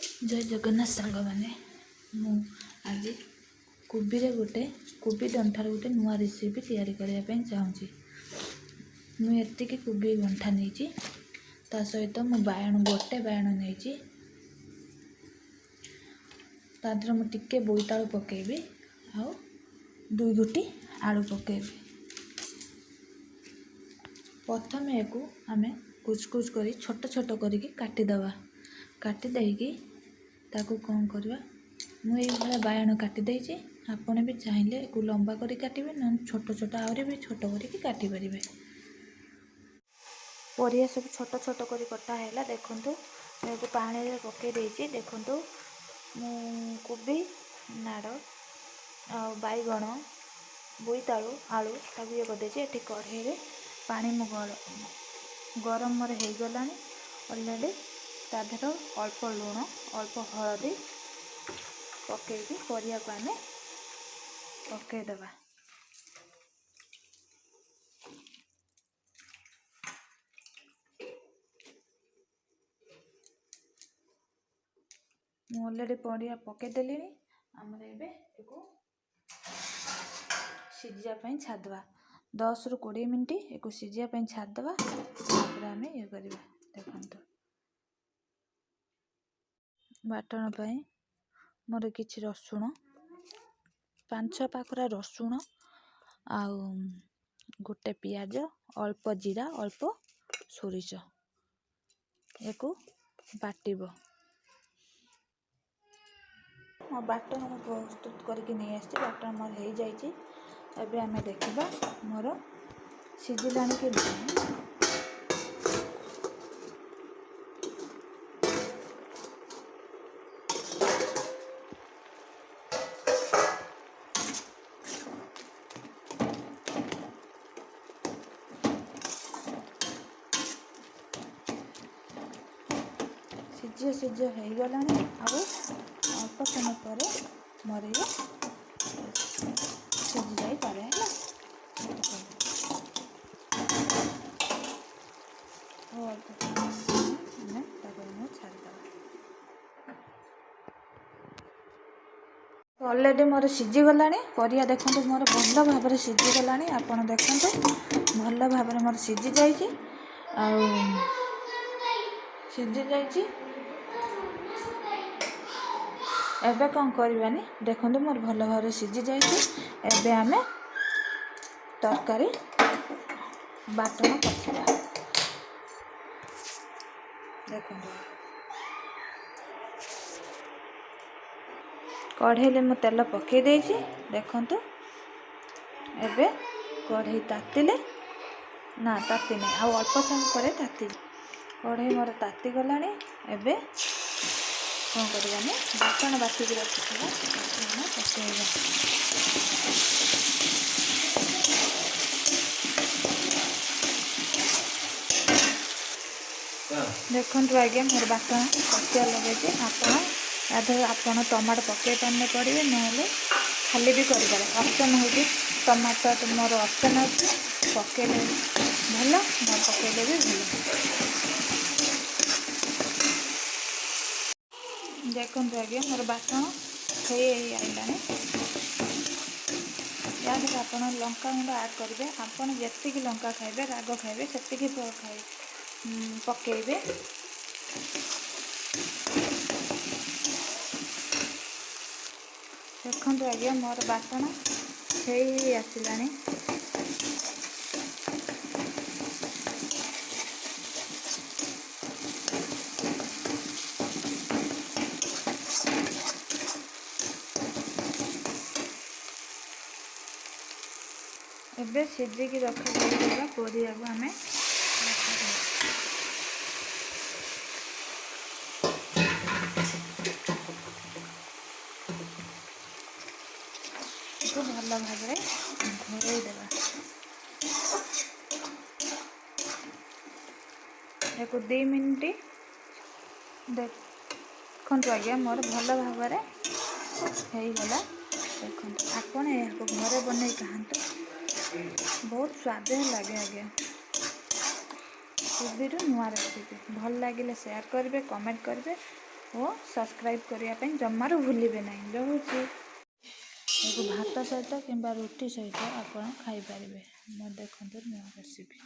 जय जगन्नाथ सांग मैंने मु आज कोबी गोटे कोबी डंठार गोटे नुआ रेसिपी तैयारी करने चाहूँगी। मुझे कोबी गंठा नहीं ता सहित मु बायण गोटे बायण नहीं तादर मुझे बोईतालु पकेबी आउ 2 गुटी आलू पकेबी। प्रथम या आम कुचकुच कर छोट छोट करके काटिदेवा काटी देकी ताकू कौन करवा मुझे बायण काटी देछि आपने भी चाहिए को लंबा करी काटिबे न छोट छोट आहरी भी छोट करके काटी परिबे। परिया सब छोट छोट करी कटा हैला देखंतु पानी रे पके देछि देखंतु मु कोबी नाड़ आ बैगण बोईतालु आलू ताकू ये कर देछि। एठी कढ़ाई रे पानी मु गरम मोर हो गलानी ऑलरेडी ताधर अल्प लुण अल्प हलदी पकईकि परिया को आमे पकईदेवा। मु ऑलरेडी परिया पकईदेली आमर एबे एको सिझा छाड़वा 10 ରୁ 20 मिनट एको सिझा छाड़देवा। आम ये करवा देखो बाटण पाई मोर किछि रसुण 5-6 पाखरा रसुण आउ गोटे पियाज अल्प जीरा अल्प सोरिष एको बाटिबो। मो बाटण मु प्रस्तुत करके नहीं आसी बाटण मोर हो जाइए। एबे आमे देखिबा मोर सिझिलानी कि नहीं। सिझ हो गला अल्प समय पर मोर ये सिझी जाई पारे है ऑलरेडी मोर सिझी गला परिया देखो मोर भल भाव सिझी गला आपड़ देखो भल भाव मोर सिझी जाइए सिझी जाइए। एबे कौन करवानी देखो मोर भल भाव सिझी जाइए। एबे आमे तरकारी बाटण कसिया देखो कढ़ाई मु तेल पकई देछि देखो एबे कढ़ाई तातिले ना ताति नहीं आ अल्प समय पर ताति कढ़ाई मोर ताति गलानी। एबे कौन करवानी बाटण बाटिक रखिथिबा पकेइबा। देखो आज्ञा मोर बाटण कसिया लगे आपड़ टमाटो पकई पारे पड़े ना खाली भी कर ऑप्शन हो टमाटो तो मोर ऑप्शन अच्छे पकईले भल न पकईले भी भल। देखो आज्ञा मोर बाटण हो आईला या आप लंका गुंड आड करेंगे आपड़ जी लंका खाइबे राग खाइबे से पकईबे। देखो आज्ञा मोर बाटण हो आसला एबे सिझिकी रखा परिया को आम भल भाव घोड़े देवा। एक 2 मिनट देखो आज्ञा मोर भल भाव होगला। देखो आपड़ यहाँ घरे बन खातु बहुत स्वाद लगे आज्ञा। कोबी नुआ रेसिपी भल लगे शेयर करेंगे कमेंट करेंगे ଓ ସବସ୍କ୍ରାଇବ୍ କରିବା ପାଇଁ ଜମାରୁ ଭୁଲିବେ ନାହିଁ। ରହୁଛି। ଭାତ ସହିତ କିମ୍ବା ରୁଟି ସହିତ ଆପଣ ଖାଇପାରିବେ। ମୁଁ ଦେଖନ୍ତୁ ନୂଆ ରେସିପି।